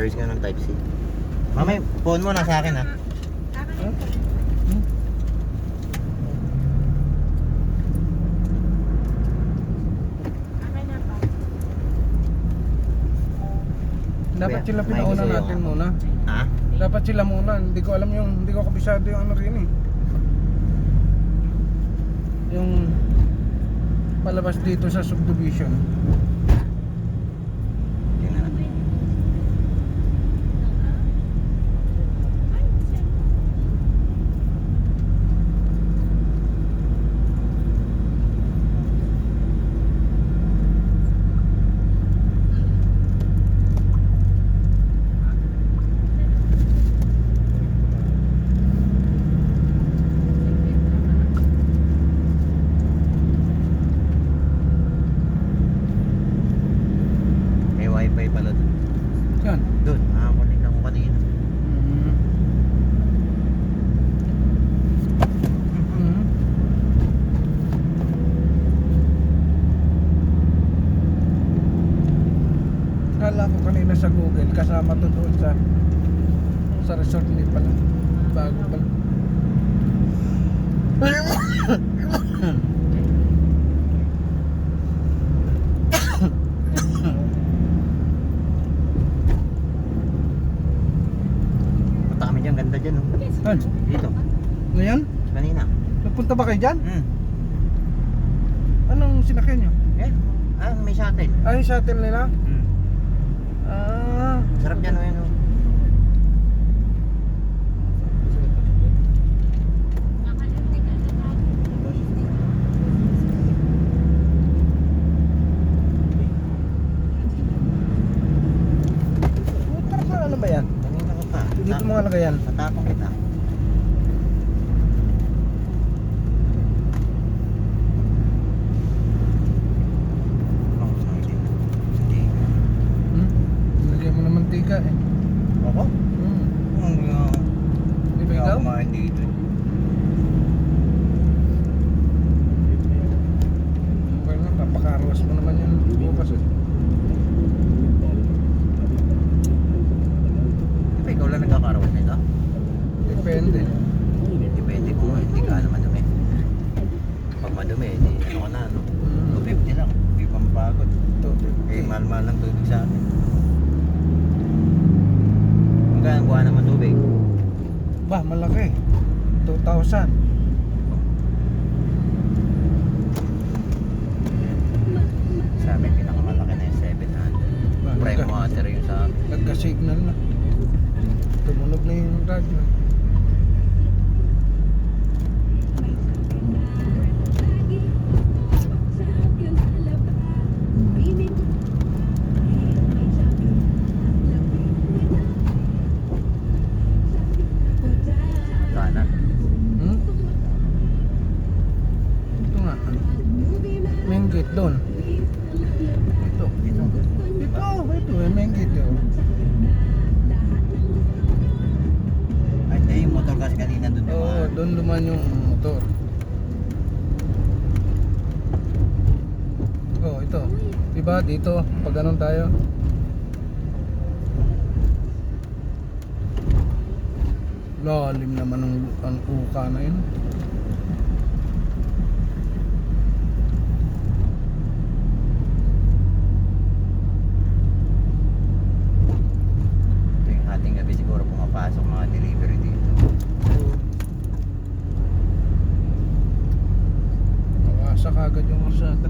Choice nga ng Type-C. Mamay, phone mo na sa akin ha. Dapat sila Kuya, pinauna may gusto natin yung muna. Ha? Dapat sila muna. Hindi ko alam yung, hindi ko kabisado yung ano rin eh. Yung palabas dito sa subdivision. Tingnan natin. May wifi pala doon. Yan. Doon, nakakunik ako kanina. Kala ko kanina sa Google kasama to doon sa resort ni pala. Bago pala. Punta kami dyan, ganda dyan oh. Ay, Dito, ngayon? kanina. Nagpunta ba kayo dyan? Hmm. Anong sinakyan nyo? Eh, may shuttle. Ay, shuttle nila? Hmm. Ah, Sarap dyan oh yan oh. ano ba yan? Kanina ka pa. Dito mo nga lagayan. Patapang kita. Hindi. Lagyan mo ng mantika eh. Ako? Di ba Hindi ikaw? ako kumain dito eh. Okay na, papakarwas mo naman yung bukas eh. Di ba ikaw lang nagkakarawas nito? Depende. Depende kung hindi ka naman dumi. Pag madumi, di ano ka na, no? 250 lang, hindi pa mapagod. Eh, mahal-mahal ng tubig sa akin. Magkano buwan naman tubig? Bah, malaki. 2,000. Sa amin, pinakamalaki na yung 700. Prime water yung sa amin. Nagka-signal na. Tumunog na yung radyo. Sana. Ito nga. Main gate doon. Ito. Dito. Ito. Main gate yun. Ay, hindi yung motor kasi kanina doon. Oo, doon duman yung motor. Oh, ito. Diba dito, pag ganun tayo. Lalim naman ang uka na yun. Ito yung ating gabi siguro pumapasok mga delivery dito. Nakasa kagad yung usata.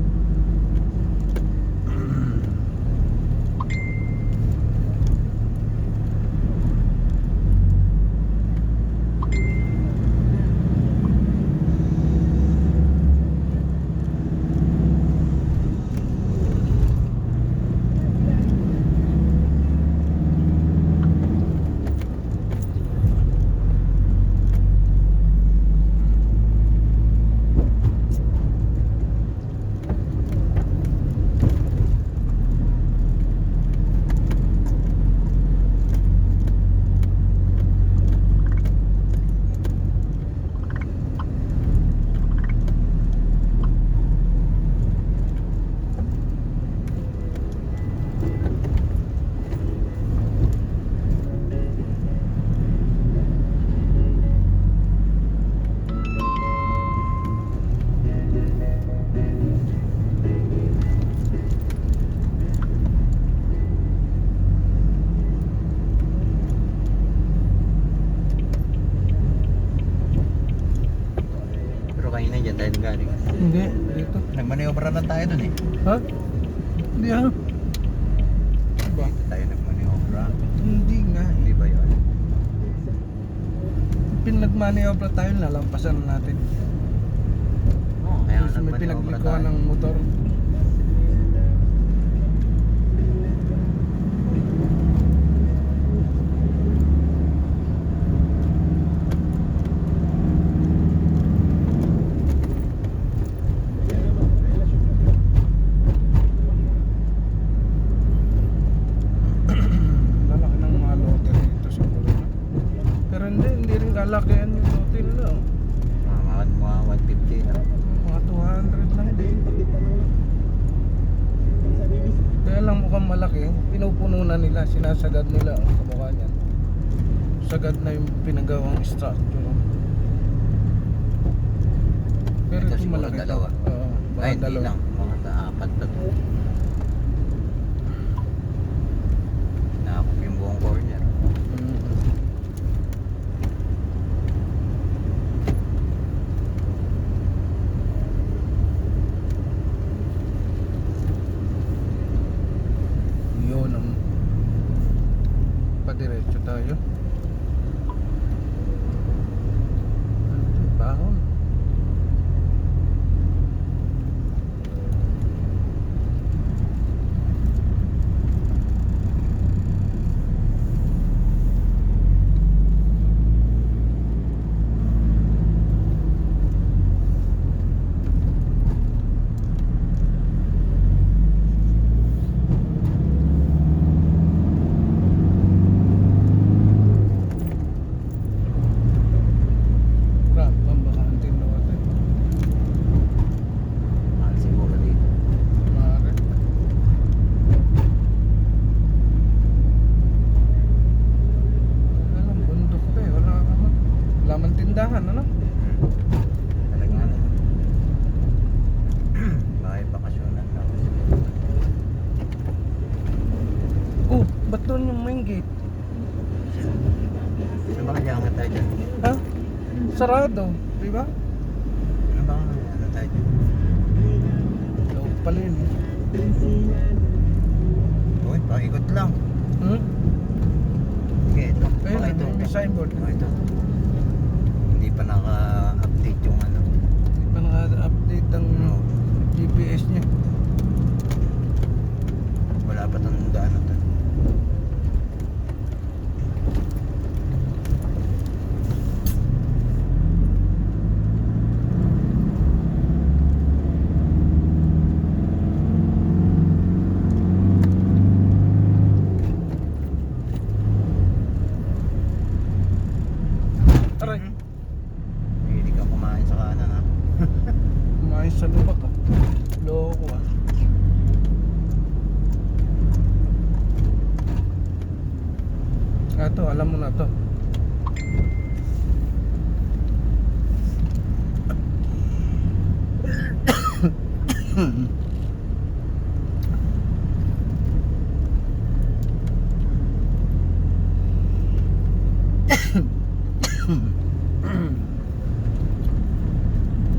galing. Hindi, dito. Nagmaniobra na tayo dun eh. Ha? Hindi ah. Ba? Dito tayo nagmaniobra. Hindi nga eh. Hindi ba yun? Pinagmaniobra tayo, nalampasan natin. Oo, kaya Tapos may nagmaniobra pinaglikuhan tayo. ng motor. Lalaki ng mga lote dito siguro na. Pero hindi rin kalakihan yung lote nila. Oh. Mga 150 na. Mga 200 lang din. Kaya lang mukhang malaki. Pinupuno na nila, sinasagad nila ang kamukha niyan. Sagad na yung pinagawang structure. Pero Ito ito siguro malaki. dalawa. Oo, baka Ay, hindi dalawa. lang. Mga apat na to. Nakakop yung buong corner. Mm. Yun ang padiretso tayo. Bahon. Crap, pambakante na natin. Mahal siguro dito. Maaari. Alam, bundok pa eh. Wala ka man. Wala man tindahan, ano? Talaga ano. Bahay bakasyonan lang. Oh, ba't doon yung main gate? Ano ba kaya nga tayo dyan? Ha? Sarado, di ba? Ano ba ano tayo dyan? Loob pala yun. Uy, pakikot lang. Hmm? Okay, ito. Ayun, Baka ito. may signboard. Ito. Hindi pa naka-update yung ano. Hindi pa naka-update ang No. GPS niya. Wala pa itong daan na to. Aray, Hindi ka kumain sa kanan ha. kumain sa lubak ah. Loko ah. Ito, alam mo na to.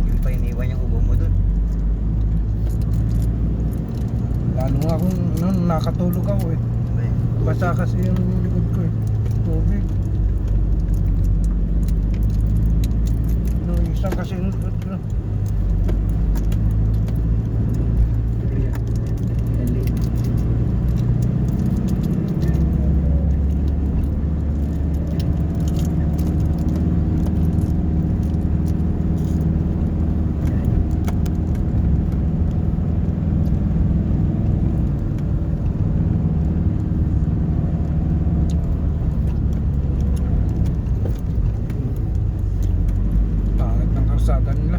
Yung pa iniwan yung ubo mo dun. Lalo nga kung nakatulog ako eh. Diba eh? Basa kasi yung likod ko eh. Tubig. No, isang kasi yung likod ko. Pangit ng kalsada nila.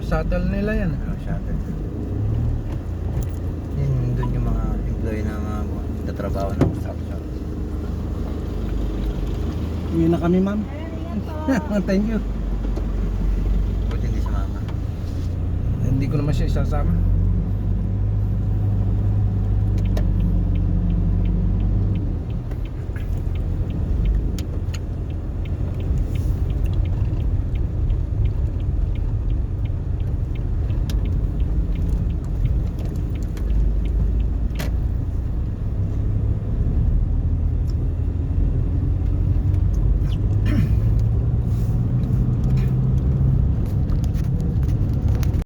shuttle nila yan. Shuttle. Yun, doon yung mga employee na mga nagtatrabaho ng construction. Uwi na kami, ma'am. Thank you. Buti hindi sumama. Hindi ko naman siya isasama.